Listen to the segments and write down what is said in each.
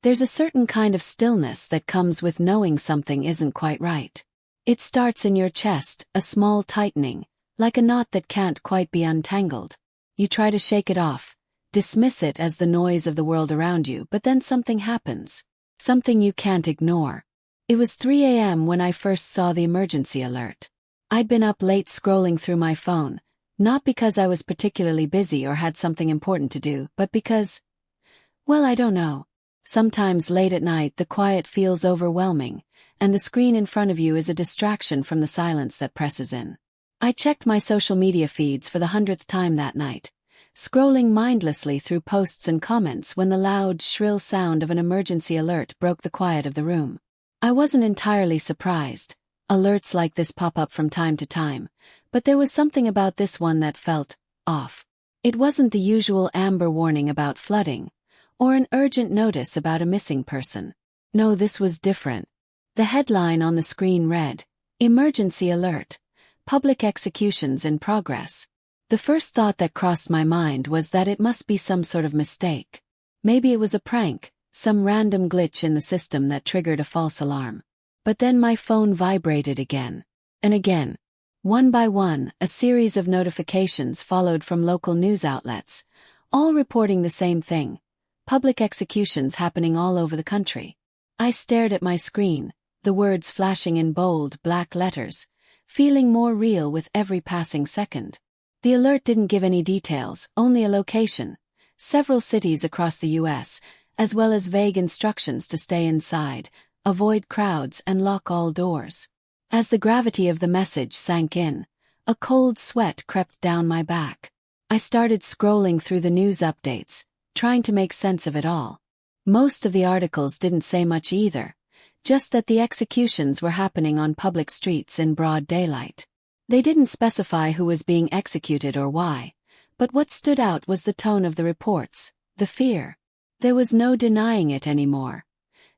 There's a certain kind of stillness that comes with knowing something isn't quite right. It starts in your chest, a small tightening, like a knot that can't quite be untangled. You try to shake it off, dismiss it as the noise of the world around you, but then something happens. Something you can't ignore. It was 3 a.m. when I first saw the emergency alert. I'd been up late scrolling through my phone, not because I was particularly busy or had something important to do, but because, well, I don't know. Sometimes late at night the quiet feels overwhelming, and the screen in front of you is a distraction from the silence that presses in. I checked my social media feeds for the 100th time that night, scrolling mindlessly through posts and comments when the loud, shrill sound of an emergency alert broke the quiet of the room. I wasn't entirely surprised. Alerts like this pop up from time to time, but there was something about this one that felt off. It wasn't the usual amber warning about flooding, or an urgent notice about a missing person. No, this was different. The headline on the screen read, "Emergency Alert. Public Executions in Progress." The first thought that crossed my mind was that it must be some sort of mistake. Maybe it was a prank, some random glitch in the system that triggered a false alarm. But then my phone vibrated again. And again. One by one, a series of notifications followed from local news outlets, all reporting the same thing: public executions happening all over the country. I stared at my screen, the words flashing in bold, black letters, feeling more real with every passing second. The alert didn't give any details, only a location, several cities across the U.S., as well as vague instructions to stay inside, avoid crowds and lock all doors. As the gravity of the message sank in, a cold sweat crept down my back. I started scrolling through the news updates, trying to make sense of it all. Most of the articles didn't say much either, just that the executions were happening on public streets in broad daylight. They didn't specify who was being executed or why, but what stood out was the tone of the reports, the fear. There was no denying it anymore.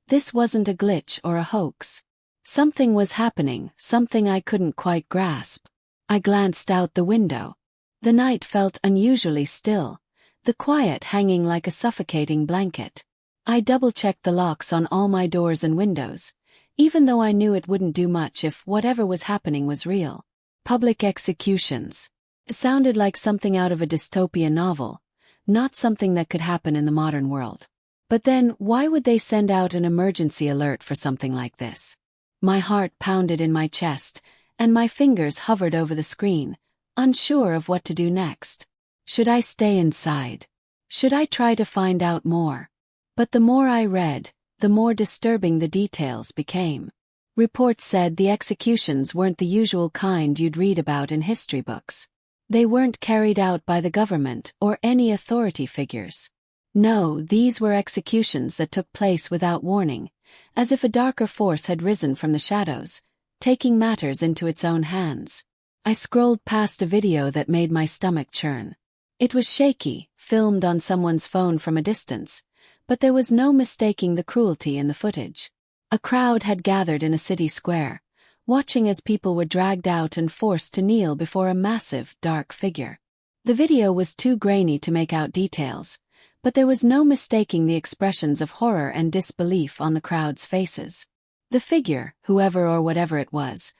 This wasn't a glitch or a hoax. Something was happening, something I couldn't quite grasp. I glanced out the window. The night felt unusually still, the quiet hanging like a suffocating blanket. I double-checked the locks on all my doors and windows, even though I knew it wouldn't do much if whatever was happening was real. Public executions. It sounded like something out of a dystopian novel, not something that could happen in the modern world. But then, why would they send out an emergency alert for something like this? My heart pounded in my chest, and my fingers hovered over the screen, unsure of what to do next. Should I stay inside? Should I try to find out more? But the more I read, the more disturbing the details became. Reports said the executions weren't the usual kind you'd read about in history books. They weren't carried out by the government or any authority figures. No, these were executions that took place without warning, as if a darker force had risen from the shadows, taking matters into its own hands. I scrolled past a video that made my stomach churn. It was shaky, filmed on someone's phone from a distance, but there was no mistaking the cruelty in the footage. A crowd had gathered in a city square, watching as people were dragged out and forced to kneel before a massive, dark figure. The video was too grainy to make out details, but there was no mistaking the expressions of horror and disbelief on the crowd's faces. The figure, whoever or whatever it was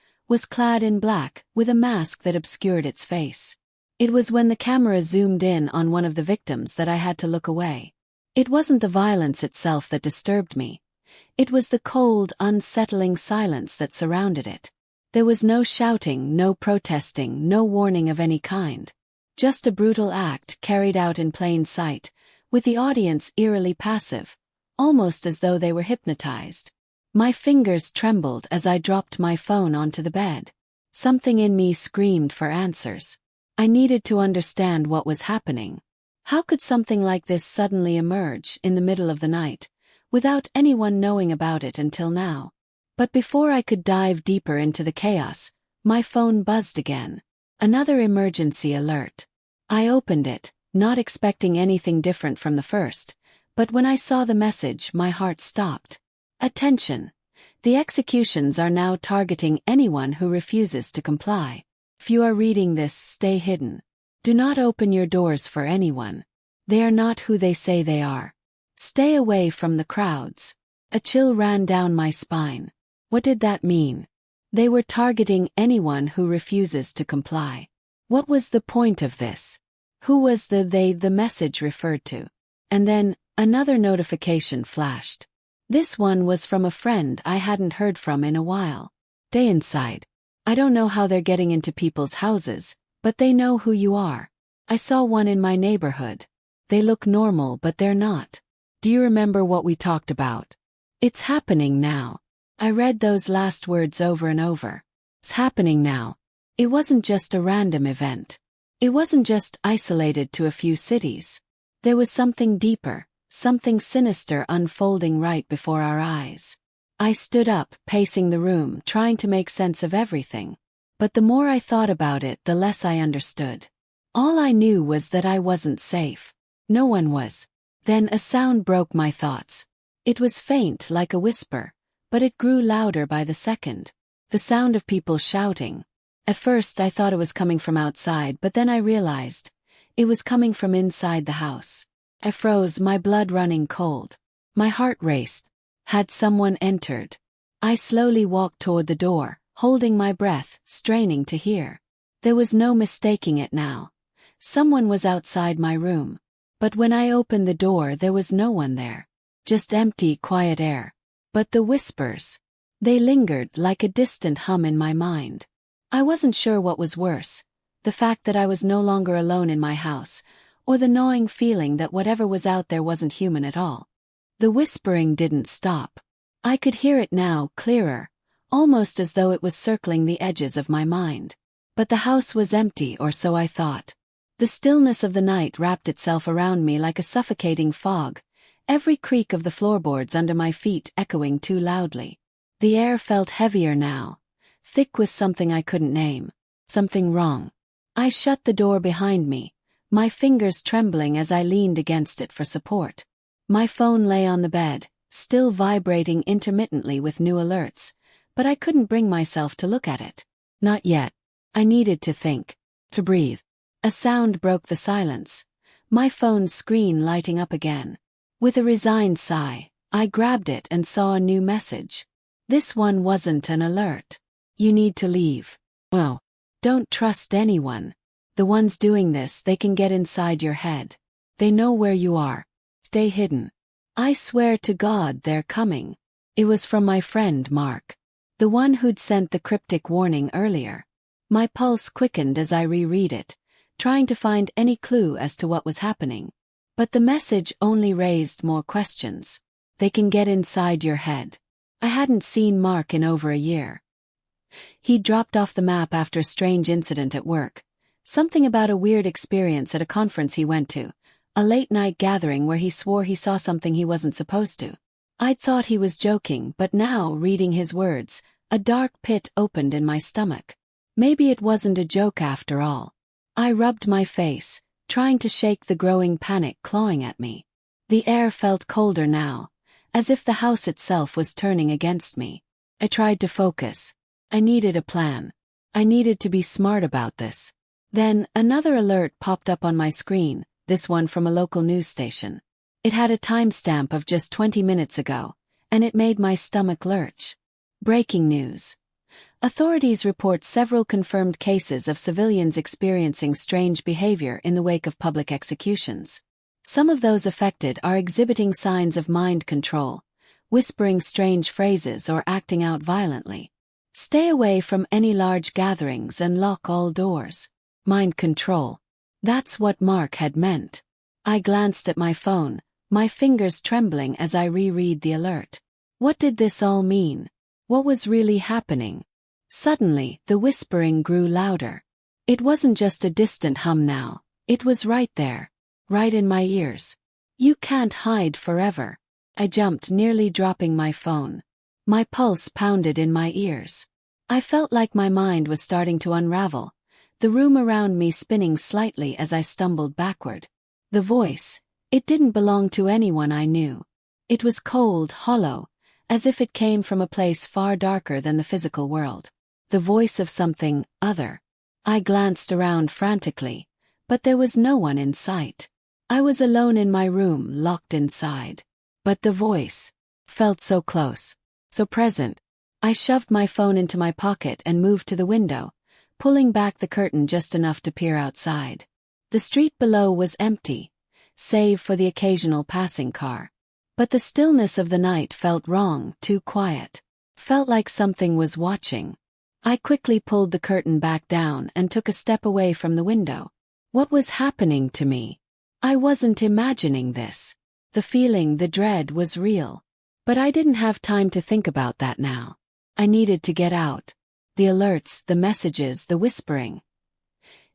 clad in black, with a mask that obscured its face. It was when the camera zoomed in on one of the victims that I had to look away. It wasn't the violence itself that disturbed me. It was the cold, unsettling silence that surrounded it. There was no shouting, no protesting, no warning of any kind. Just a brutal act carried out in plain sight, with the audience eerily passive, almost as though they were hypnotized. My fingers trembled as I dropped my phone onto the bed. Something in me screamed for answers. I needed to understand what was happening. How could something like this suddenly emerge in the middle of the night, without anyone knowing about it until now? But before I could dive deeper into the chaos, my phone buzzed again. Another emergency alert. I opened it, not expecting anything different from the first, but when I saw the message, my heart stopped. Attention! The executions are now targeting anyone who refuses to comply. If you are reading this, stay hidden. Do not open your doors for anyone. They are not who they say they are. Stay away from the crowds. A chill ran down my spine. What did that mean? They were targeting anyone who refuses to comply. What was the point of this? Who was the they the message referred to? And then, another notification flashed. This one was from a friend I hadn't heard from in a while. Stay inside. I don't know how they're getting into people's houses, but they know who you are. I saw one in my neighborhood. They look normal but they're not. Do you remember what we talked about? It's happening now. I read those last words over and over. It's happening now. It wasn't just a random event. It wasn't just isolated to a few cities. There was something deeper, something sinister unfolding right before our eyes. I stood up, pacing the room, trying to make sense of everything. But the more I thought about it, the less I understood. All I knew was that I wasn't safe. No one was. Then a sound broke my thoughts. It was faint, like a whisper, but it grew louder by the second. The sound of people shouting. At first I thought it was coming from outside, but then I realized it was coming from inside the house. I froze, my blood running cold. My heart raced. Had someone entered? I slowly walked toward the door, holding my breath, straining to hear. There was no mistaking it now. Someone was outside my room. But when I opened the door, there was no one there. Just empty, quiet air. But the whispers. They lingered like a distant hum in my mind. I wasn't sure what was worse. The fact that I was no longer alone in my house, or the gnawing feeling that whatever was out there wasn't human at all. The whispering didn't stop. I could hear it now, clearer, almost as though it was circling the edges of my mind. But the house was empty, or so I thought. The stillness of the night wrapped itself around me like a suffocating fog, every creak of the floorboards under my feet echoing too loudly. The air felt heavier now, thick with something I couldn't name. Something wrong. I shut the door behind me, my fingers trembling as I leaned against it for support. My phone lay on the bed, still vibrating intermittently with new alerts, but I couldn't bring myself to look at it. Not yet. I needed to think, to breathe. A sound broke the silence, my phone's screen lighting up again. With a resigned sigh, I grabbed it and saw a new message. This one wasn't an alert. You need to leave. Oh. Don't trust anyone. The ones doing this, they can get inside your head. They know where you are. Stay hidden. I swear to God they're coming. It was from my friend Mark. The one who'd sent the cryptic warning earlier. My pulse quickened as I reread it, trying to find any clue as to what was happening. But the message only raised more questions. They can get inside your head. I hadn't seen Mark in over a year. He dropped off the map after a strange incident at work. Something about a weird experience at a conference he went to. A late-night gathering where he swore he saw something he wasn't supposed to. I'd thought he was joking, but now, reading his words, a dark pit opened in my stomach. Maybe it wasn't a joke after all. I rubbed my face, trying to shake the growing panic clawing at me. The air felt colder now, as if the house itself was turning against me. I tried to focus. I needed a plan. I needed to be smart about this. Then, another alert popped up on my screen, this one from a local news station. It had a timestamp of just 20 minutes ago, and it made my stomach lurch. Breaking news. Authorities report several confirmed cases of civilians experiencing strange behavior in the wake of public executions. Some of those affected are exhibiting signs of mind control, whispering strange phrases or acting out violently. Stay away from any large gatherings and lock all doors. Mind control. That's what Mark had meant. I glanced at my phone, my fingers trembling as I reread the alert. What did this all mean? What was really happening? Suddenly, the whispering grew louder. It wasn't just a distant hum now. It was right there. Right in my ears. You can't hide forever. I jumped, nearly dropping my phone. My pulse pounded in my ears. I felt like my mind was starting to unravel, the room around me spinning slightly as I stumbled backward. The voice, it didn't belong to anyone I knew. It was cold, hollow, as if it came from a place far darker than the physical world. The voice of something other. I glanced around frantically, but there was no one in sight. I was alone in my room, locked inside. But the voice felt so close, so present. I shoved my phone into my pocket and moved to the window, pulling back the curtain just enough to peer outside. The street below was empty, save for the occasional passing car. But the stillness of the night felt wrong, too quiet. Felt like something was watching. I quickly pulled the curtain back down and took a step away from the window. What was happening to me? I wasn't imagining this. The feeling, the dread was real. But I didn't have time to think about that now. I needed to get out. The alerts, the messages, the whispering.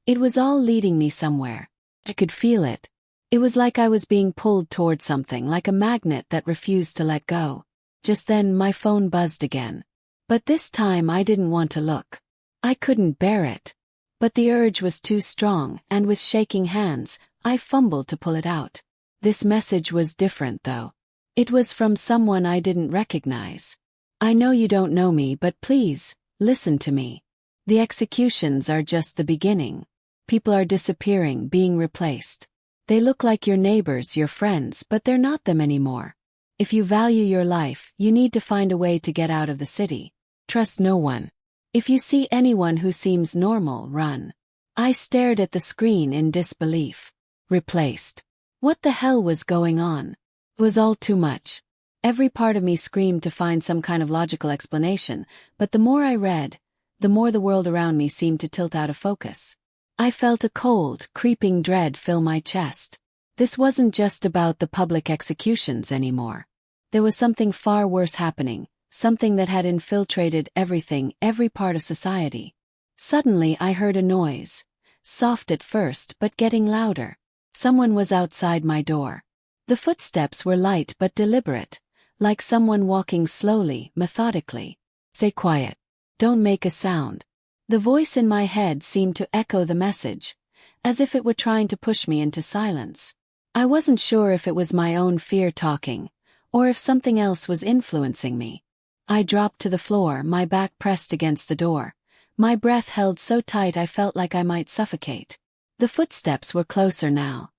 It was all leading me somewhere. I could feel it. It was like I was being pulled toward something, like a magnet that refused to let go. Just then my phone buzzed again. But this time I didn't want to look. I couldn't bear it. But the urge was too strong, and with shaking hands, I fumbled to pull it out. This message was different though. It was from someone I didn't recognize. I know you don't know me, but please, listen to me. The executions are just the beginning. People are disappearing, being replaced. They look like your neighbors, your friends, but they're not them anymore. If you value your life, you need to find a way to get out of the city. Trust no one. If you see anyone who seems normal, run. I stared at the screen in disbelief. Replaced. What the hell was going on? It was all too much. Every part of me screamed to find some kind of logical explanation, but the more I read, the more the world around me seemed to tilt out of focus. I felt a cold, creeping dread fill my chest. This wasn't just about the public executions anymore. There was something far worse happening, something that had infiltrated everything, every part of society. Suddenly I heard a noise, soft at first but getting louder. Someone was outside my door. The footsteps were light but deliberate, like someone walking slowly, methodically. Stay quiet. Don't make a sound. The voice in my head seemed to echo the message, as if it were trying to push me into silence. I wasn't sure if it was my own fear talking, or if something else was influencing me. I dropped to the floor, my back pressed against the door. My breath held so tight I felt like I might suffocate. The footsteps were closer now,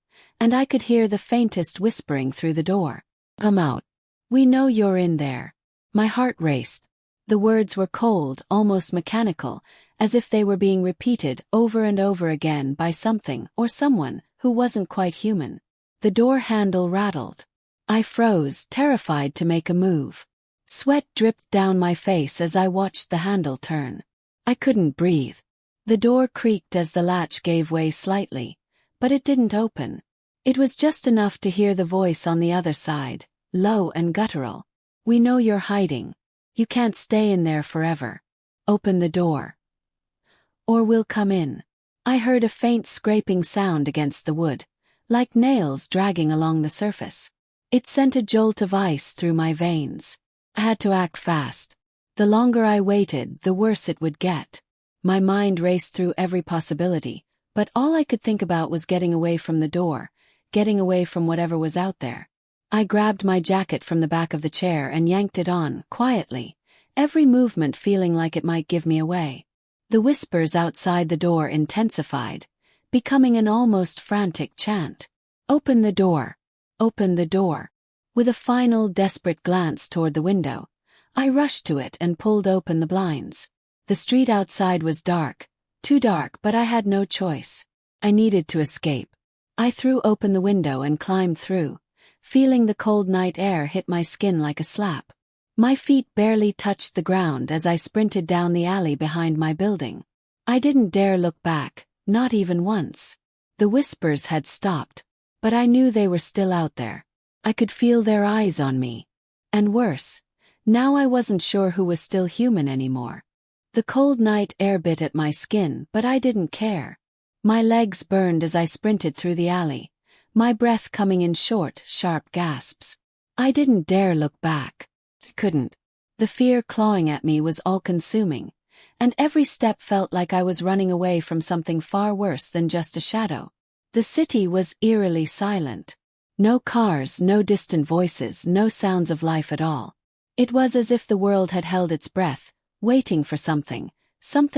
and I could hear the faintest whispering through the door. Come out. We know you're in there. My heart raced. The words were cold, almost mechanical, as if they were being repeated over and over again by something or someone who wasn't quite human. The door handle rattled. I froze, terrified to make a move. Sweat dripped down my face as I watched the handle turn. I couldn't breathe. The door creaked as the latch gave way slightly, but it didn't open. It was just enough to hear the voice on the other side, low and guttural. We know you're hiding. You can't stay in there forever. Open the door. Or we'll come in. I heard a faint scraping sound against the wood, like nails dragging along the surface. It sent a jolt of ice through my veins. I had to act fast. The longer I waited, the worse it would get. My mind raced through every possibility, but all I could think about was getting away from the door, getting away from whatever was out there. I grabbed my jacket from the back of the chair and yanked it on, quietly, every movement feeling like it might give me away. The whispers outside the door intensified, becoming an almost frantic chant. Open the door. Open the door. With a final desperate glance toward the window, I rushed to it and pulled open the blinds. The street outside was dark, too dark, but I had no choice. I needed to escape. I threw open the window and climbed through, feeling the cold night air hit my skin like a slap. My feet barely touched the ground as I sprinted down the alley behind my building. I didn't dare look back, not even once. The whispers had stopped, but I knew they were still out there. I could feel their eyes on me. And worse, now I wasn't sure who was still human anymore. The cold night air bit at my skin, but I didn't care. My legs burned as I sprinted through the alley, my breath coming in short, sharp gasps. I didn't dare look back. I couldn't. The fear clawing at me was all-consuming, and every step felt like I was running away from something far worse than just a shadow. The city was eerily silent. No cars, no distant voices, no sounds of life at all. It was as if the world had held its breath, waiting for something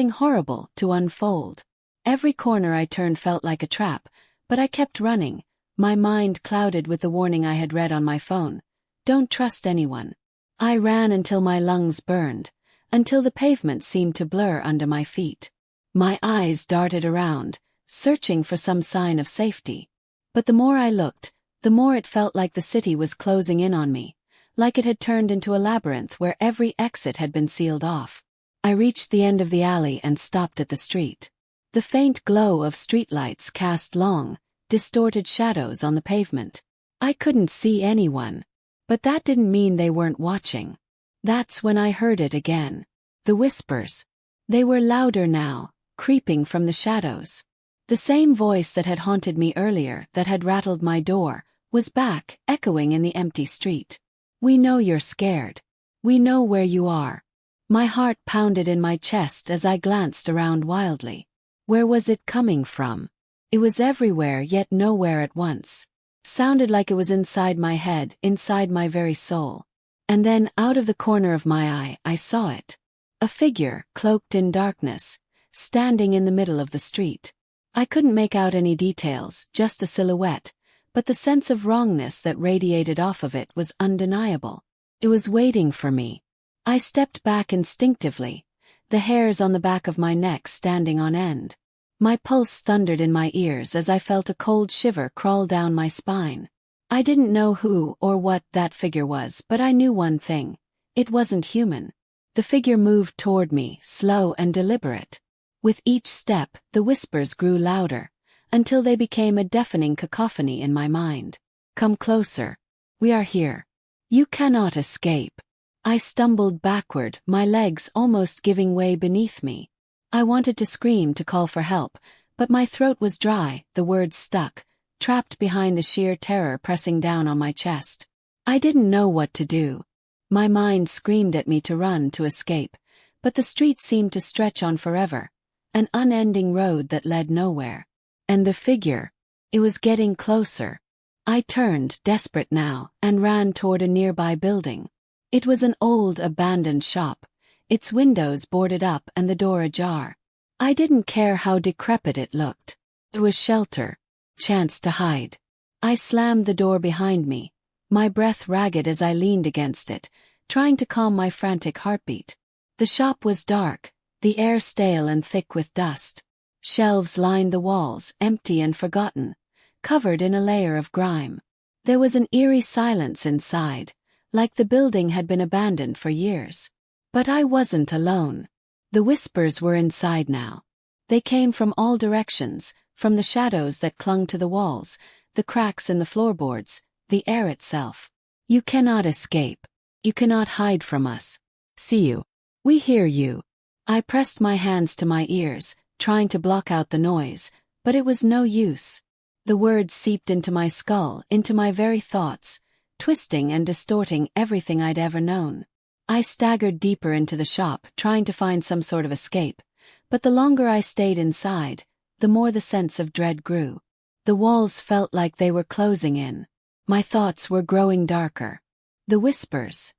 horrible to unfold. Every corner I turned felt like a trap, but I kept running, my mind clouded with the warning I had read on my phone. Don't trust anyone. I ran until my lungs burned, until the pavement seemed to blur under my feet. My eyes darted around, searching for some sign of safety. But the more I looked, the more it felt like the city was closing in on me, like it had turned into a labyrinth where every exit had been sealed off. I reached the end of the alley and stopped at the street. The faint glow of streetlights cast long, distorted shadows on the pavement. I couldn't see anyone, but that didn't mean they weren't watching. That's when I heard it again. The whispers. They were louder now, creeping from the shadows. The same voice that had haunted me earlier, that had rattled my door, was back, echoing in the empty street. We know you're scared. We know where you are. My heart pounded in my chest as I glanced around wildly. Where was it coming from? It was everywhere yet nowhere at once. Sounded like it was inside my head, inside my very soul. And then, out of the corner of my eye, I saw it. A figure, cloaked in darkness, standing in the middle of the street. I couldn't make out any details, just a silhouette, but the sense of wrongness that radiated off of it was undeniable. It was waiting for me. I stepped back instinctively, the hairs on the back of my neck standing on end. My pulse thundered in my ears as I felt a cold shiver crawl down my spine. I didn't know who or what that figure was, but I knew one thing. It wasn't human. The figure moved toward me, slow and deliberate. With each step, the whispers grew louder, until they became a deafening cacophony in my mind. Come closer. We are here. You cannot escape. I stumbled backward, my legs almost giving way beneath me. I wanted to scream to call for help, but my throat was dry, the words stuck, trapped behind the sheer terror pressing down on my chest. I didn't know what to do. My mind screamed at me to run, to escape, but the street seemed to stretch on forever, an unending road that led nowhere. And the figure, it was getting closer. I turned, desperate now, and ran toward a nearby building. It was an old, abandoned shop, its windows boarded up and the door ajar. I didn't care how decrepit it looked. It was shelter, chance to hide. I slammed the door behind me, my breath ragged as I leaned against it, trying to calm my frantic heartbeat. The shop was dark, the air stale and thick with dust. Shelves lined the walls, empty and forgotten, covered in a layer of grime. There was an eerie silence inside, like the building had been abandoned for years. But I wasn't alone. The whispers were inside now. They came from all directions, from the shadows that clung to the walls, the cracks in the floorboards, the air itself. You cannot escape. You cannot hide from us. See you. We hear you. I pressed my hands to my ears, trying to block out the noise, but it was no use. The words seeped into my skull, into my very thoughts, twisting and distorting everything I'd ever known. I staggered deeper into the shop, trying to find some sort of escape, but the longer I stayed inside, the more the sense of dread grew. The walls felt like they were closing in. My thoughts were growing darker. The whispers.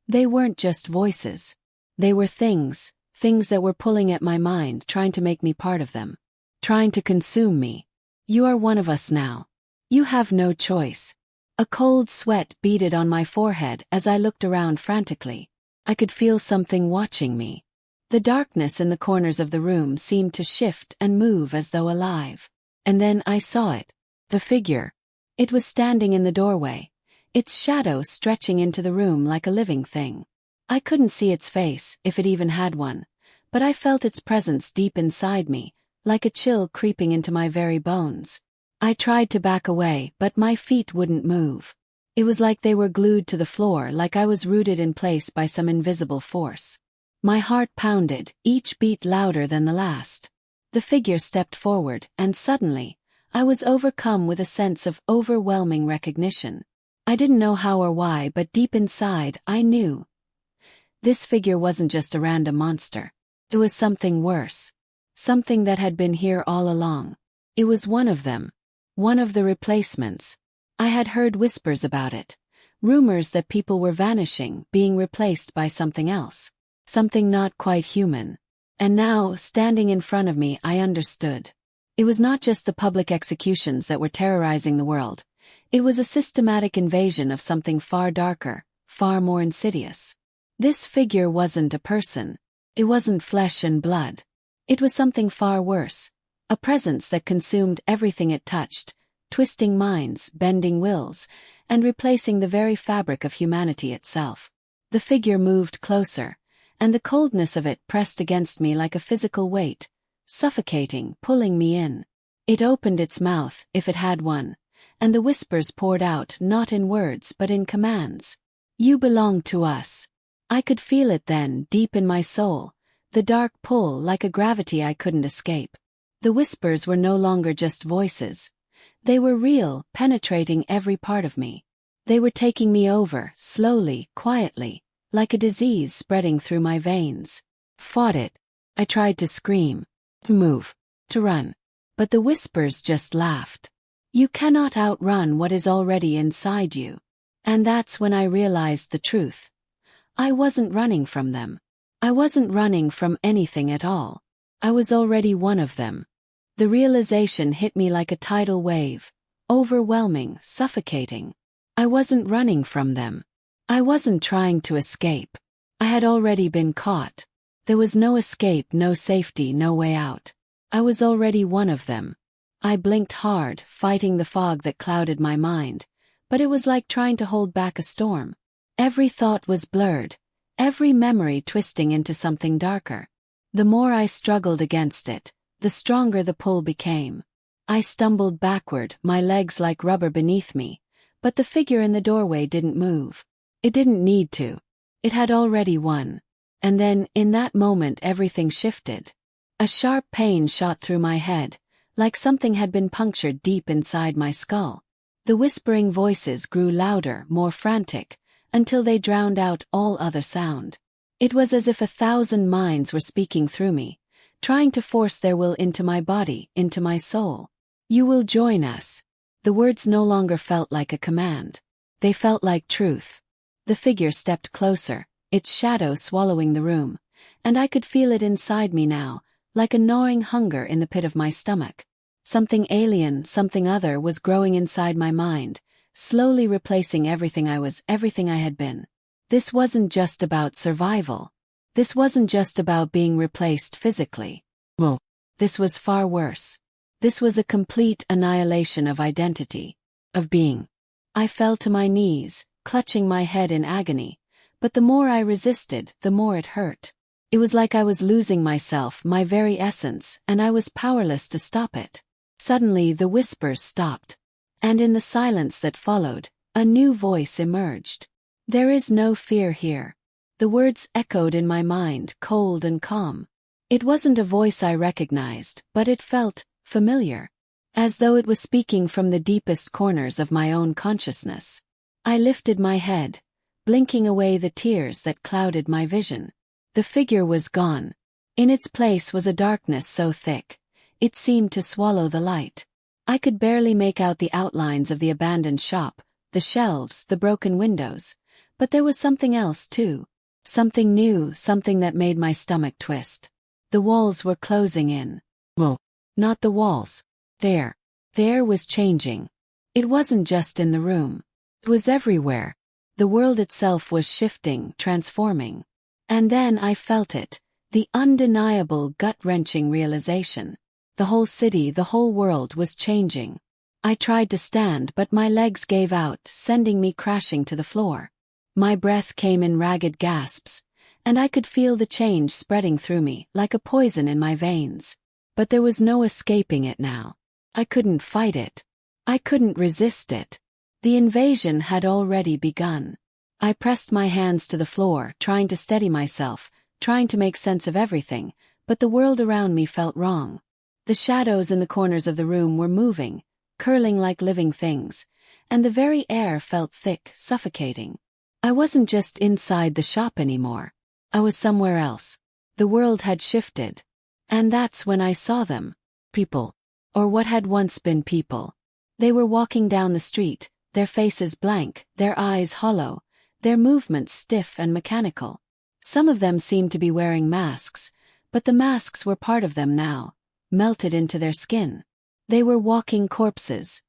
They weren't just voices. They were things that were pulling at my mind, trying to make me part of them. Trying to consume me. You are one of us now. You have no choice. A cold sweat beaded on my forehead as I looked around frantically. I could feel something watching me. The darkness in the corners of the room seemed to shift and move as though alive. And then I saw it. The figure. It was standing in the doorway, its shadow stretching into the room like a living thing. I couldn't see its face, if it even had one, but I felt its presence deep inside me, like a chill creeping into my very bones. I tried to back away, but my feet wouldn't move. It was like they were glued to the floor, like I was rooted in place by some invisible force. My heart pounded, each beat louder than the last. The figure stepped forward, and suddenly, I was overcome with a sense of overwhelming recognition. I didn't know how or why, but deep inside, I knew. This figure wasn't just a random monster. It was something worse. Something that had been here all along. It was one of them. One of the replacements. I had heard whispers about it. Rumors that people were vanishing, being replaced by something else. Something not quite human. And now, standing in front of me, I understood. It was not just the public executions that were terrorizing the world. It was a systematic invasion of something far darker, far more insidious. This figure wasn't a person. It wasn't flesh and blood. It was something far worse. A presence that consumed everything it touched, twisting minds, bending wills, and replacing the very fabric of humanity itself. The figure moved closer, and the coldness of it pressed against me like a physical weight, suffocating, pulling me in. It opened its mouth, if it had one, and the whispers poured out not in words but in commands. You belong to us. I could feel it then, deep in my soul, the dark pull like a gravity I couldn't escape. The whispers were no longer just voices. They were real, penetrating every part of me. They were taking me over, slowly, quietly, like a disease spreading through my veins. Fought it. I tried to scream, to move, to run. But the whispers just laughed. You cannot outrun what is already inside you. And that's when I realized the truth. I wasn't running from them. I wasn't running from anything at all. I was already one of them. The realization hit me like a tidal wave, overwhelming, suffocating. I wasn't running from them. I wasn't trying to escape. I had already been caught. There was no escape, no safety, no way out. I was already one of them. I blinked hard, fighting the fog that clouded my mind, but it was like trying to hold back a storm. Every thought was blurred, every memory twisting into something darker. The more I struggled against it, the stronger the pull became. I stumbled backward, my legs like rubber beneath me, but the figure in the doorway didn't move. It didn't need to. It had already won. And then, in that moment, everything shifted. A sharp pain shot through my head, like something had been punctured deep inside my skull. The whispering voices grew louder, more frantic, until they drowned out all other sound. It was as if 1,000 minds were speaking through me, trying to force their will into my body, into my soul. You will join us. The words no longer felt like a command. They felt like truth. The figure stepped closer, its shadow swallowing the room, and I could feel it inside me now, like a gnawing hunger in the pit of my stomach. Something alien, something other was growing inside my mind, slowly replacing everything I was, everything I had been. This wasn't just about survival. This wasn't just about being replaced physically. No. This was far worse. This was a complete annihilation of identity, of being. I fell to my knees, clutching my head in agony, but the more I resisted, the more it hurt. It was like I was losing myself, my very essence, and I was powerless to stop it. Suddenly the whispers stopped. And in the silence that followed, a new voice emerged. There is no fear here. The words echoed in my mind, cold and calm. It wasn't a voice I recognized, but it felt familiar, as though it was speaking from the deepest corners of my own consciousness. I lifted my head, blinking away the tears that clouded my vision. The figure was gone. In its place was a darkness so thick, it seemed to swallow the light. I could barely make out the outlines of the abandoned shop, the shelves, the broken windows, but there was something else too. Something new, something that made my stomach twist. The walls were closing in. Well, not the walls. The air was changing. It wasn't just in the room. It was everywhere. The world itself was shifting, transforming. And then I felt it, the undeniable gut-wrenching realization. The whole city, the whole world was changing. I tried to stand, but my legs gave out, sending me crashing to the floor. My breath came in ragged gasps, and I could feel the change spreading through me, like a poison in my veins. But there was no escaping it now. I couldn't fight it. I couldn't resist it. The invasion had already begun. I pressed my hands to the floor, trying to steady myself, trying to make sense of everything, but the world around me felt wrong. The shadows in the corners of the room were moving, curling like living things, and the very air felt thick, suffocating. I wasn't just inside the shop anymore. I was somewhere else. The world had shifted. And that's when I saw them. People. Or what had once been people. They were walking down the street, their faces blank, their eyes hollow, their movements stiff and mechanical. Some of them seemed to be wearing masks, but the masks were part of them now, melted into their skin. They were walking corpses.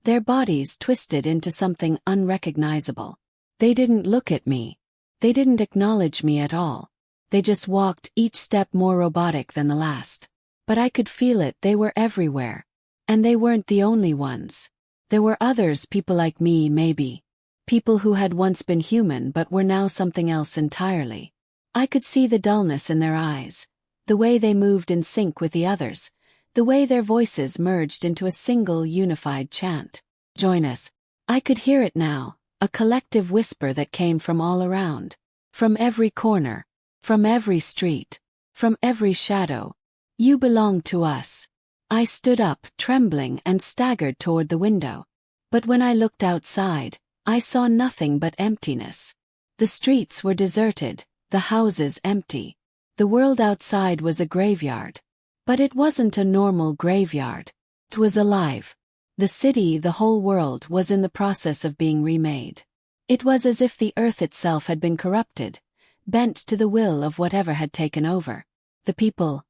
their bodies twisted into something unrecognizable. They didn't look at me. They didn't acknowledge me at all. They just walked, each step more robotic than the last. But I could feel it, they were everywhere. And they weren't the only ones. There were others, people like me maybe. People who had once been human but were now something else entirely. I could see the dullness in their eyes, the way they moved in sync with the others, the way their voices merged into a single unified chant. Join us. I could hear it now, a collective whisper that came from all around. From every corner. From every street. From every shadow. You belong to us. I stood up, trembling, and staggered toward the window. But when I looked outside, I saw nothing but emptiness. The streets were deserted, the houses empty. The world outside was a graveyard. But it wasn't a normal graveyard. It was alive. The city, the whole world, was in the process of being remade. It was as if the earth itself had been corrupted, bent to the will of whatever had taken over. The people,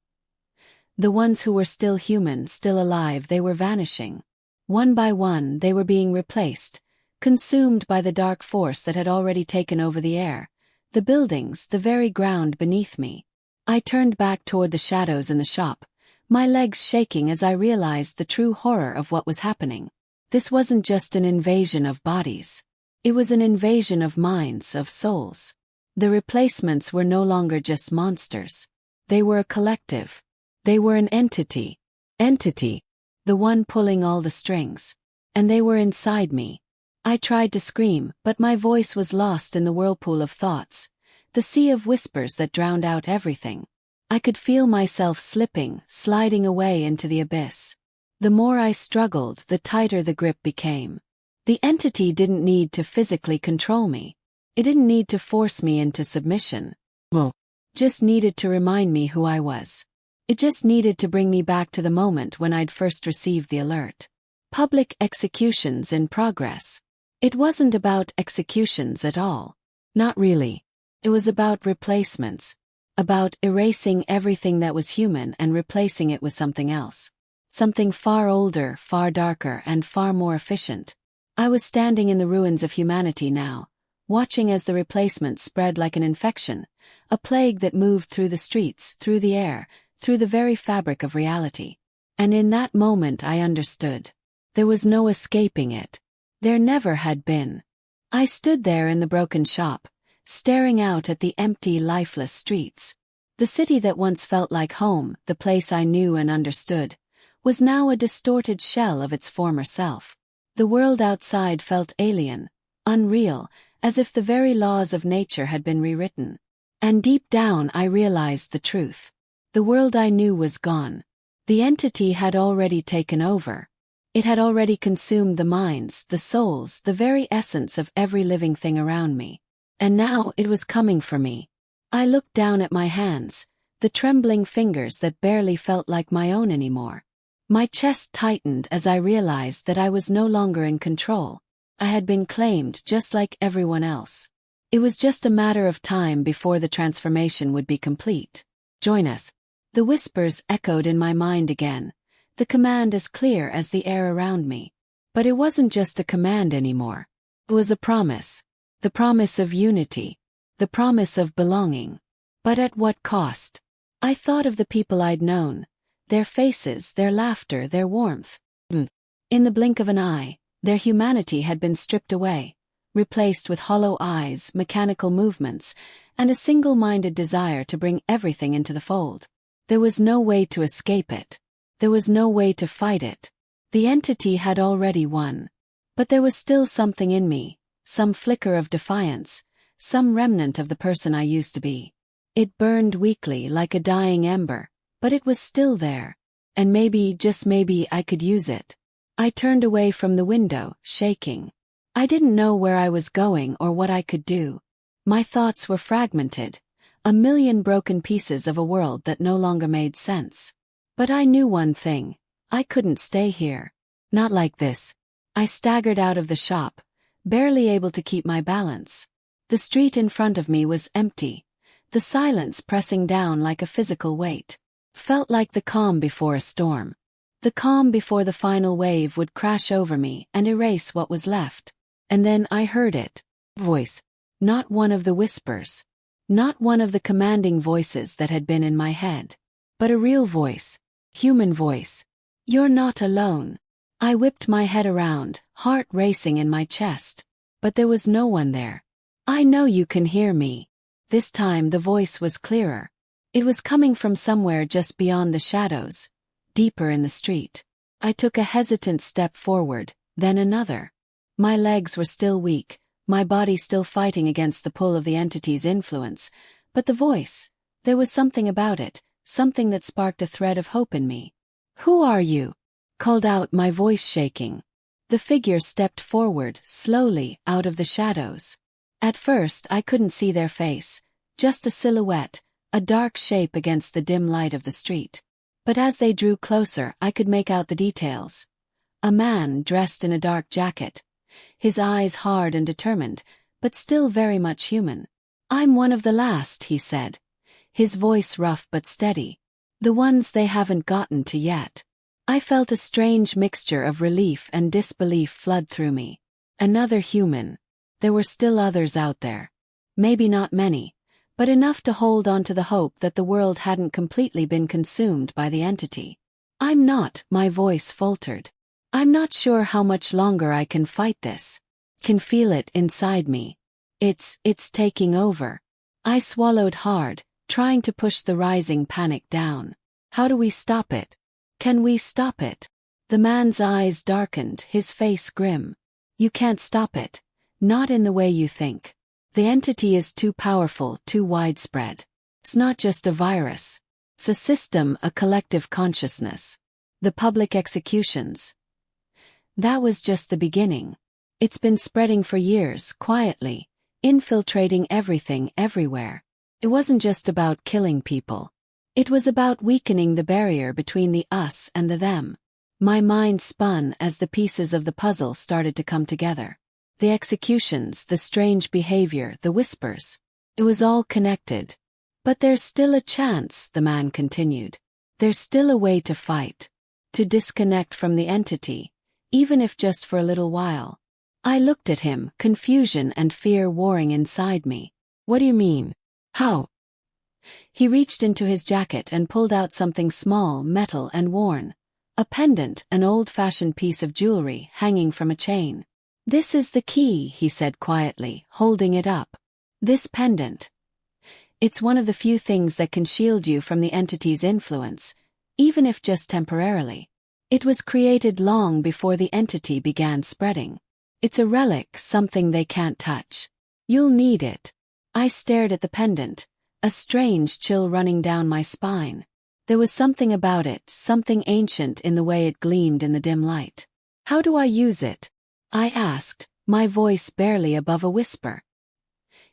the ones who were still human, still alive, they were vanishing. One by one, they were being replaced, consumed by the dark force that had already taken over the air, the buildings, the very ground beneath me. I turned back toward the shadows in the shop, my legs shaking as I realized the true horror of what was happening. This wasn't just an invasion of bodies. It was an invasion of minds, of souls. The replacements were no longer just monsters. They were a collective. They were an entity. Entity. The one pulling all the strings. And they were inside me. I tried to scream, but my voice was lost in the whirlpool of thoughts, the sea of whispers that drowned out everything. I could feel myself slipping, sliding away into the abyss. The more I struggled, the tighter the grip became. The entity didn't need to physically control me. It didn't need to force me into submission. Just needed to remind me who I was. It just needed to bring me back to the moment when I'd first received the alert. Public executions in progress. It wasn't about executions at all. Not really. It was about replacements. About erasing everything that was human and replacing it with something else. Something far older, far darker, and far more efficient. I was standing in the ruins of humanity now, watching as the replacement spread like an infection, a plague that moved through the streets, through the air, through the very fabric of reality. And in that moment I understood. There was no escaping it. There never had been. I stood there in the broken shop, staring out at the empty, lifeless streets. The city that once felt like home, the place I knew and understood, was now a distorted shell of its former self. The world outside felt alien, unreal, as if the very laws of nature had been rewritten. And deep down I realized the truth. The world I knew was gone. The entity had already taken over. It had already consumed the minds, the souls, the very essence of every living thing around me. And now it was coming for me. I looked down at my hands, the trembling fingers that barely felt like my own anymore. My chest tightened as I realized that I was no longer in control. I had been claimed just like everyone else. It was just a matter of time before the transformation would be complete. Join us. The whispers echoed in my mind again, the command as clear as the air around me. But it wasn't just a command anymore. It was a promise. The promise of unity. The promise of belonging. But at what cost? I thought of the people I'd known. Their faces, their laughter, their warmth. In the blink of an eye, their humanity had been stripped away, replaced with hollow eyes, mechanical movements, and a single-minded desire to bring everything into the fold. There was no way to escape it. There was no way to fight it. The entity had already won. But there was still something in me, some flicker of defiance, some remnant of the person I used to be. It burned weakly like a dying ember, but it was still there. And maybe, just maybe, I could use it. I turned away from the window, shaking. I didn't know where I was going or what I could do. My thoughts were fragmented, a million broken pieces of a world that no longer made sense. But I knew one thing. I couldn't stay here. Not like this. I staggered out of the shop, barely able to keep my balance. The street in front of me was empty, the silence pressing down like a physical weight. Felt like the calm before a storm. The calm before the final wave would crash over me and erase what was left. And then I heard it. Voice. Not one of the whispers. Not one of the commanding voices that had been in my head. But a real voice. Human voice. You're not alone. I whipped my head around, heart racing in my chest. But there was no one there. I know you can hear me. This time the voice was clearer. It was coming from somewhere just beyond the shadows, deeper in the street. I took a hesitant step forward, then another. My legs were still weak, my body still fighting against the pull of the entity's influence, but the voice, there was something about it, something that sparked a thread of hope in me. "Who are you?" called out, my voice shaking. The figure stepped forward, slowly, out of the shadows. At first I couldn't see their face, just a silhouette, a dark shape against the dim light of the street. But as they drew closer I could make out the details. A man dressed in a dark jacket. His eyes hard and determined, but still very much human. "I'm one of the last," he said. His voice rough but steady. "The ones they haven't gotten to yet." I felt a strange mixture of relief and disbelief flood through me. Another human. There were still others out there. Maybe not many, but enough to hold on to the hope that the world hadn't completely been consumed by the entity. "I'm not," my voice faltered. "I'm not sure how much longer I can fight this. Can feel it inside me. It's taking over." I swallowed hard, trying to push the rising panic down. "How do we stop it? Can we stop it?" The man's eyes darkened, his face grim. "You can't stop it. Not in the way you think. The entity is too powerful, too widespread. It's not just a virus. It's a system, a collective consciousness. The public executions. That was just the beginning. It's been spreading for years, quietly, infiltrating everything, everywhere. It wasn't just about killing people. It was about weakening the barrier between the us and the them." My mind spun as the pieces of the puzzle started to come together. The executions, the strange behavior, the whispers. It was all connected. "But there's still a chance," the man continued. "There's still a way to fight. To disconnect from the entity, even if just for a little while." I looked at him, confusion and fear warring inside me. "What do you mean? How?" He reached into his jacket and pulled out something small, metal and worn. A pendant, an old-fashioned piece of jewelry, hanging from a chain. "This is the key," he said quietly, holding it up. "This pendant. It's one of the few things that can shield you from the entity's influence, even if just temporarily. It was created long before the entity began spreading. It's a relic, something they can't touch. You'll need it." I stared at the pendant, a strange chill running down my spine. There was something about it, something ancient in the way it gleamed in the dim light. "How do I use it?" I asked, my voice barely above a whisper.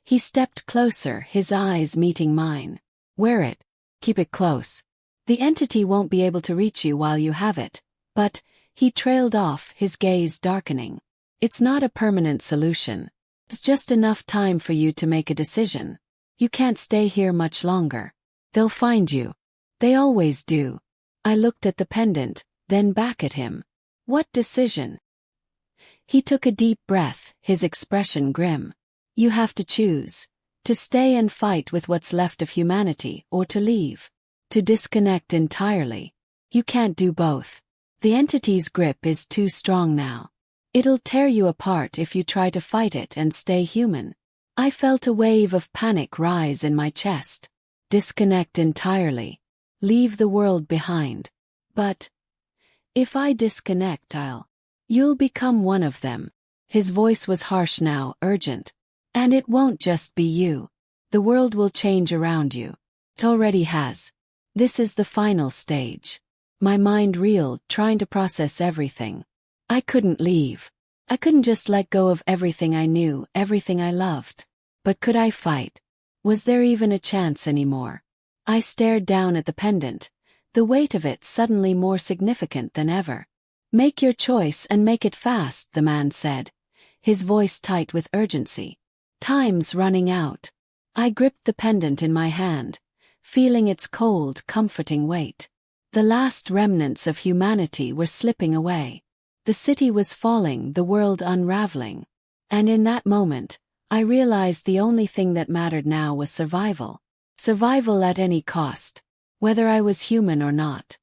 He stepped closer, his eyes meeting mine. "Wear it. Keep it close. The entity won't be able to reach you while you have it." But, he trailed off, his gaze darkening. "It's not a permanent solution. It's just enough time for you to make a decision. You can't stay here much longer. They'll find you. They always do." I looked at the pendant, then back at him. "What decision?" He took a deep breath, his expression grim. "You have to choose. To stay and fight with what's left of humanity, or to leave. To disconnect entirely. You can't do both. The entity's grip is too strong now. It'll tear you apart if you try to fight it and stay human." I felt a wave of panic rise in my chest. Disconnect entirely. Leave the world behind. "But if I disconnect, you'll become one of them." His voice was harsh now, urgent. "And it won't just be you. The world will change around you. It already has. This is the final stage." My mind reeled, trying to process everything. I couldn't leave. I couldn't just let go of everything I knew, everything I loved. But could I fight? Was there even a chance anymore? I stared down at the pendant, the weight of it suddenly more significant than ever. "Make your choice and make it fast," the man said, his voice tight with urgency. "Time's running out." I gripped the pendant in my hand, feeling its cold, comforting weight. The last remnants of humanity were slipping away. The city was falling, the world unraveling. And in that moment, I realized the only thing that mattered now was survival. Survival at any cost. Whether I was human or not.